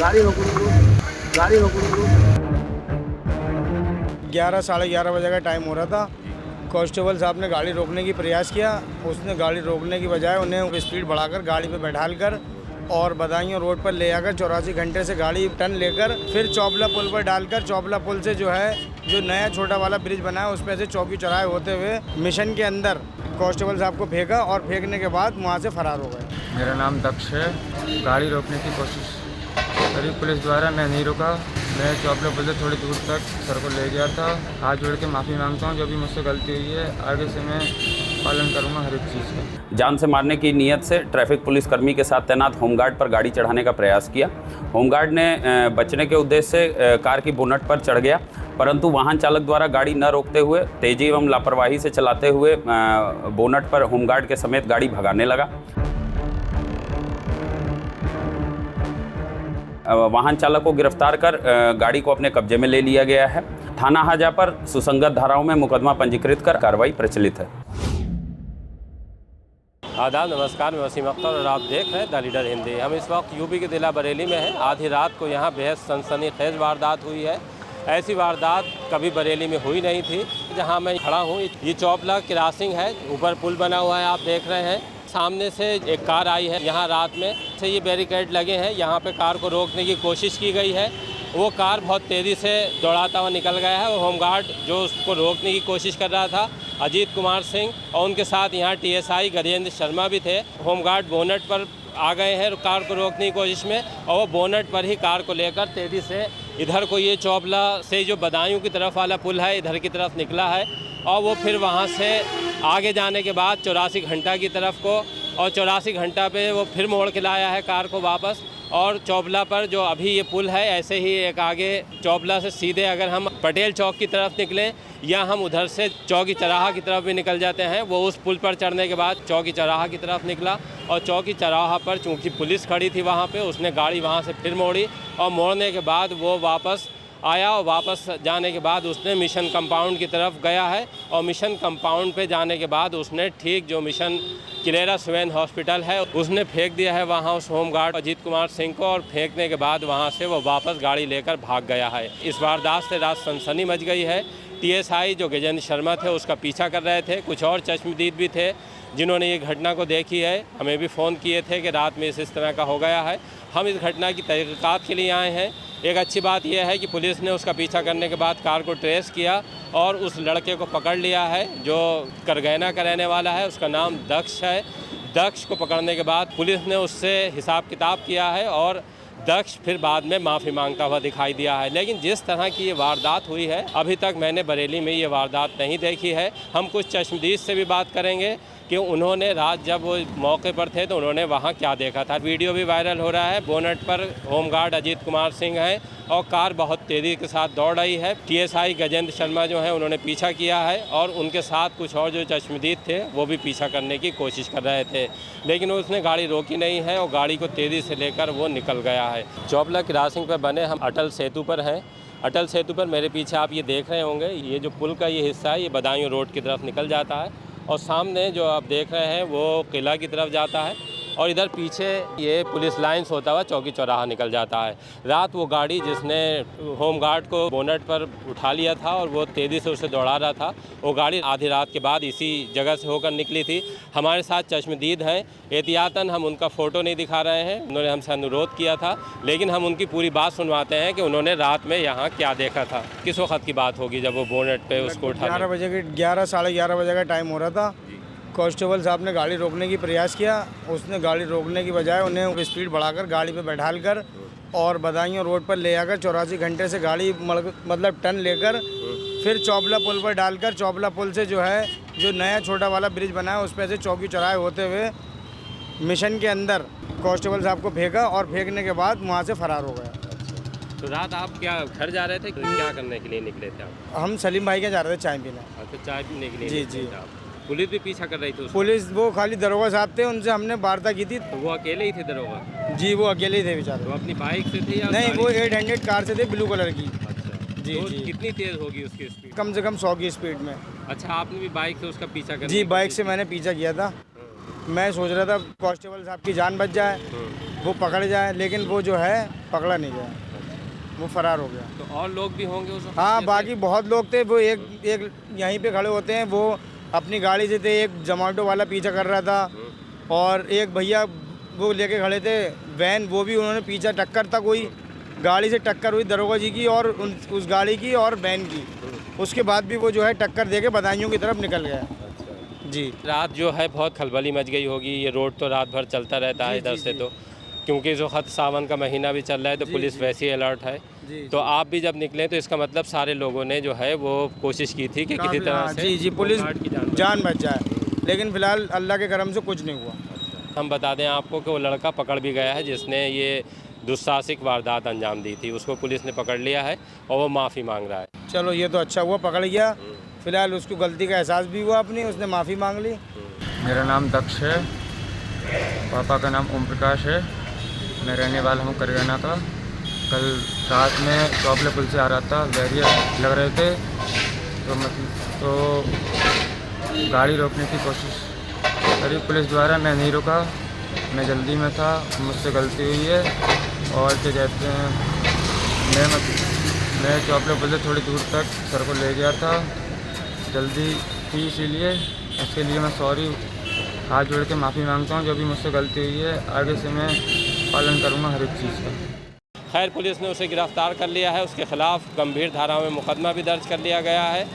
गाड़ी रोको, गाड़ी रोको। 11 साढ़े 11 बजे का टाइम हो रहा था। कांस्टेबल साहब ने गाड़ी रोकने की प्रयास किया। उसने गाड़ी रोकने की बजाय उन्हें स्पीड बढ़ाकर गाड़ी पे बैठालकर और बदायूं रोड पर ले आकर 84 घंटे से गाड़ी टर्न लेकर फिर चौबला पुल पर डालकर चौबला पुल से जो है जो नया छोटा वाला ब्रिज बना है उस पर से चौकी चौराहे होते हुए मिशन के अंदर कांस्टेबल साहब को फेंका और फेंकने के बाद वहाँ से फरार हो गए। मेरा नाम दक्ष है। गाड़ी रोकने की कोशिश करी पुलिस द्वारा, मैं नहीं रुका। मैं चौबला पुल से थोड़ी दूर तक सर को ले गया था। हाथ जोड़ के माफ़ी मांगता हूँ, जो भी मुझसे गलती हुई है आगे से मैं पालन करूँगा हर एक चीज़ का। जान से मारने की नीयत से ट्रैफिक पुलिस कर्मी के साथ तैनात होमगार्ड पर गाड़ी चढ़ाने का प्रयास किया। होमगार्ड ने बचने के उद्देश्य से कार की बोनट पर चढ़ गया, परंतु वाहन चालक द्वारा गाड़ी न रोकते हुए तेजी एवं लापरवाही से चलाते हुए बोनट पर होमगार्ड के समेत गाड़ी भगाने लगा। वाहन चालक को गिरफ्तार कर गाड़ी को अपने कब्जे में ले लिया गया है। थाना हाजा पर सुसंगत धाराओं में मुकदमा पंजीकृत कर कार्रवाई प्रचलित है। आदाब, नमस्कार, मैं वसीम अख्तर और आप देख रहे हैं द लीडर हिंदी। हम इस वक्त यूपी के जिला बरेली में हैं। आधी रात को यहाँ बेहद सनसनीखेज वारदात हुई है। ऐसी वारदात कभी बरेली में हुई नहीं थी। जहाँ मैं खड़ा हूँ ये चौबला क्रॉसिंग है, ऊपर पुल बना हुआ है, आप देख रहे हैं। सामने से एक कार आई है, यहाँ रात में से ये बैरिकेड लगे हैं, यहाँ पे कार को रोकने की कोशिश की गई है। वो कार बहुत तेज़ी से दौड़ाता हुआ निकल गया है। वो होमगार्ड जो उसको रोकने की कोशिश कर रहा था अजीत कुमार सिंह, और उनके साथ यहाँ टीएसआई गजेंद्र शर्मा भी थे। होमगार्ड बोनट पर आ गए हैं कार को रोकने की कोशिश में, और वो बोनट पर ही कार को लेकर तेज़ी से इधर को ये चौबला से जो बदायूं की तरफ वाला पुल है इधर की तरफ निकला है, और वो फिर वहाँ से आगे जाने के बाद 84 घंटा की तरफ को, और 84 घंटा पे वो फिर मोड़ के लाया है कार को वापस। और चौबला पर जो अभी ये पुल है, ऐसे ही एक आगे चौबला से सीधे अगर हम पटेल चौक की तरफ निकलें या हम उधर से चौकी चौराहा की तरफ भी निकल जाते हैं, वो उस पुल पर चढ़ने के बाद चौकी चौराहा की तरफ निकला। और चौकी चौराहा पर चूँकि पुलिस खड़ी थी वहाँ पे, उसने गाड़ी वहाँ से फिर मोड़ी, और मोड़ने के बाद वो वापस आया, और वापस जाने के बाद उसने मिशन कंपाउंड की तरफ गया है। और मिशन कंपाउंड पे जाने के बाद उसने ठीक जो मिशन किलेरा स्वेन हॉस्पिटल है उसने फेंक दिया है वहाँ उस होमगार्ड अजीत कुमार सिंह को, और फेंकने के बाद वहाँ से वो वापस गाड़ी लेकर भाग गया है। इस वारदात से रात सनसनी मच गई है। टीएसआई जो गजेंद्र शर्मा थे उसका पीछा कर रहे थे। कुछ और चश्मदीद भी थे जिन्होंने ये घटना को देखी है, हमें भी फ़ोन किए थे कि रात में इस तरह का हो गया है। हम इस घटना की तहकीकात के लिए आए हैं। एक अच्छी बात यह है कि पुलिस ने उसका पीछा करने के बाद कार को ट्रेस किया और उस लड़के को पकड़ लिया है जो करगैना का रहने वाला है। उसका नाम दक्ष है। दक्ष को पकड़ने के बाद पुलिस ने उससे हिसाब किताब किया है, और दक्ष फिर बाद में माफ़ी मांगता हुआ दिखाई दिया है। लेकिन जिस तरह की ये वारदात हुई है, अभी तक मैंने बरेली में ये वारदात नहीं देखी है। हम कुछ चश्मदीद से भी बात करेंगे कि उन्होंने रात जब वो मौके पर थे तो उन्होंने वहाँ क्या देखा था। वीडियो भी वायरल हो रहा है। बोनट पर होमगार्ड अजीत कुमार सिंह हैं और कार बहुत तेज़ी के साथ दौड़ रही है। टीएसआई गजेंद्र शर्मा जो हैं उन्होंने पीछा किया है, और उनके साथ कुछ और जो चश्मदीद थे वो भी पीछा करने की कोशिश कर रहे थे, लेकिन उसने गाड़ी रोकी नहीं है और गाड़ी को तेज़ी से लेकर वो निकल गया है। चौबला क्रॉसिंग पर बने हम अटल सेतु पर हैं। अटल सेतु पर मेरे पीछे आप ये देख रहे होंगे, ये जो पुल का ये हिस्सा है ये बदायूं रोड की तरफ निकल जाता है, और सामने जो आप देख रहे हैं वो किला की तरफ जाता है, और इधर पीछे ये पुलिस लाइन्स होता हुआ चौकी चौराहा निकल जाता है। रात वो गाड़ी जिसने होमगार्ड को बोनट पर उठा लिया था और वो तेज़ी से उसे दौड़ा रहा था, वो गाड़ी आधी रात के बाद इसी जगह से होकर निकली थी। हमारे साथ चश्मदीद हैं। एहतियातन हम उनका फ़ोटो नहीं दिखा रहे हैं, उन्होंने हमसे अनुरोध किया था, लेकिन हम उनकी पूरी बात सुनवाते हैं कि उन्होंने रात में यहाँ क्या देखा था। किस वक्त की बात होगी जब वो बोनट पे उसको उठा? 11 साढ़े 11 बजे का टाइम हो रहा था। कांस्टेबल साहब ने गाड़ी रोकने की प्रयास किया। उसने गाड़ी रोकने की बजाय उन्हें स्पीड बढ़ाकर गाड़ी पे बैठालकर और बदायूं रोड पर ले आकर 84 घंटे से गाड़ी मतलब टर्न लेकर फिर चौबला पुल पर डालकर चौबला पुल से जो है जो नया छोटा वाला ब्रिज बना है उस पर से चौकी चौराहे होते हुए मिशन के अंदर कांस्टेबल साहब को फेंका, और फेंकने के बाद वहाँ से फरार हो गया। तो रात आप क्या घर जा रहे थे, क्या करने के लिए निकले थे आप? हम सलीम भाई के जा रहे थे चाय पीने। अच्छा, चाय पीने के लिए जी निकले जी। थे आप। पुलिस भी पीछा कर रही थी उसको? पुलिस वो खाली दरोगा साहब थे, उनसे हमने वार्ता की थी। तो वो अकेले ही थे दरोगा? जी वो अकेले ही थे बेचारे। वो अपनी बाइक से थे या नहीं, वो 800 कार से थे, ब्लू कलर की। अच्छा जी तो जी। कितनी तेज होगी उसकी स्पीड? कम से कम 100 की स्पीड में। अच्छा, आपने भी बाइक से उसका पीछा कर? जी बाइक से मैंने पीछा किया था। मैं सोच रहा था कांस्टेबल साहब की जान बच जाए, वो पकड़ जाए, लेकिन वो जो है पकड़ा नहीं गया, वो फरार हो गया। तो और लोग भी होंगे उस वक्त? हाँ, बाकी बहुत लोग थे। वो एक यहीं पे खड़े होते हैं, वो अपनी गाड़ी से थे, एक जोमेटो वाला पीछा कर रहा था और एक भैया वो लेके खड़े थे वैन, वो भी उन्होंने पीछा, टक्कर था, कोई गाड़ी से टक्कर हुई दरोगा जी की और उस गाड़ी की और वैन की। उसके बाद भी वो जो है टक्कर देके बदायूं की तरफ निकल गया। जी, रात जो है बहुत खलबली मच गई होगी, ये रोड तो रात भर चलता रहता है इधर से, तो क्योंकि जो खत सावन का महीना भी चल रहा है तो पुलिस वैसे ही अलर्ट है। तो आप भी जब निकले तो इसका मतलब सारे लोगों ने जो है वो कोशिश की थी कि किसी तरह से जी पुलिस जान बच जाए, लेकिन फिलहाल अल्लाह के करम से कुछ नहीं हुआ। हम बता दें आपको कि वो लड़का पकड़ भी गया है जिसने ये दुस्साहसिक वारदात अंजाम दी थी, उसको पुलिस ने पकड़ लिया है और वो माफ़ी मांग रहा है। चलो ये तो अच्छा हुआ, पकड़ गया। फिलहाल उसको गलती का एहसास भी हुआ अपनी, उसने माफ़ी मांग ली। मेरा नाम दक्ष है, पापा का नाम ओम प्रकाश है, मैं रहने वाला हूँ करगना का। कल रात में चौपले पुल से आ रहा था, बैरियर लग रहे थे तो गाड़ी रोकने की कोशिश करी पुलिस द्वारा, मैं नहीं रुका, मैं जल्दी में था, मुझसे गलती हुई है। और क्या कहते हैं, मैं चौपले पुल से थोड़ी दूर तक सर को ले गया था, जल्दी थी, इसीलिए उसके लिए मैं सॉरी हाथ जोड़ के माफ़ी मांगता हूँ। जो भी मुझसे गलती हुई है आगे से मैं पालन करूँगा हर एक चीज़ का। खैर पुलिस ने उसे गिरफ्तार कर लिया है, उसके खिलाफ गंभीर धाराओं में मुकदमा भी दर्ज कर लिया गया है।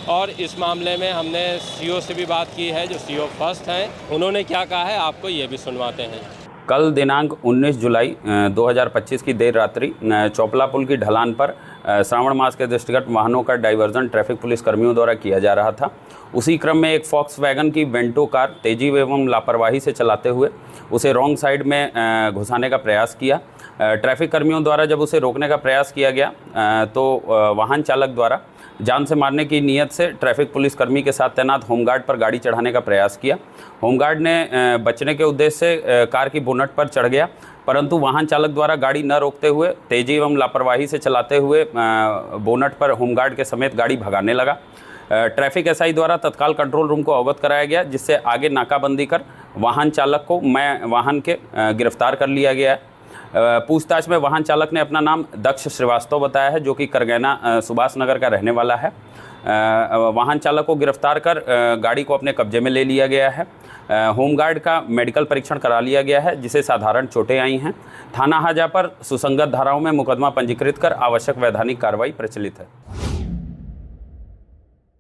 और इस मामले में हमने सीओ से भी बात की है, जो सीओ फर्स्ट हैं, उन्होंने क्या कहा है आपको ये भी सुनवाते हैं। कल दिनांक 19 जुलाई 2025 की देर रात्रि चौपला पुल की ढलान पर श्रावण मास के दृष्टिगत वाहनों का डाइवर्जन ट्रैफिक पुलिस कर्मियों द्वारा किया जा रहा था। उसी क्रम में एक फॉक्सवैगन की वेंटो कार तेजी एवं लापरवाही से चलाते हुए उसे रॉन्ग साइड में घुसाने का प्रयास किया। ट्रैफिक कर्मियों द्वारा जब उसे रोकने का प्रयास किया गया तो वाहन चालक द्वारा जान से मारने की नीयत से ट्रैफिक पुलिस कर्मी के साथ तैनात होमगार्ड पर गाड़ी चढ़ाने का प्रयास किया। होमगार्ड ने बचने के उद्देश्य से कार की बोनट पर चढ़ गया, परंतु वाहन चालक द्वारा गाड़ी न रोकते हुए तेजी एवं लापरवाही से चलाते हुए बोनट पर होमगार्ड के समेत गाड़ी भगाने लगा। ट्रैफिक एसआई द्वारा तत्काल कंट्रोल रूम को अवगत कराया गया, जिससे आगे नाकाबंदी कर वाहन चालक को वाहन के गिरफ्तार कर लिया गया है। पूछताछ में वाहन चालक ने अपना नाम दक्ष श्रीवास्तव बताया है, जो कि करगैना सुभाष नगर का रहने वाला है। वाहन चालक को गिरफ्तार कर गाड़ी को अपने कब्जे में ले लिया गया है। होमगार्ड का मेडिकल परीक्षण करा लिया गया है, जिसे साधारण चोटें आई हैं। थाना हाजा पर सुसंगत धाराओं में मुकदमा पंजीकृत कर आवश्यक वैधानिक कार्रवाई प्रचलित है।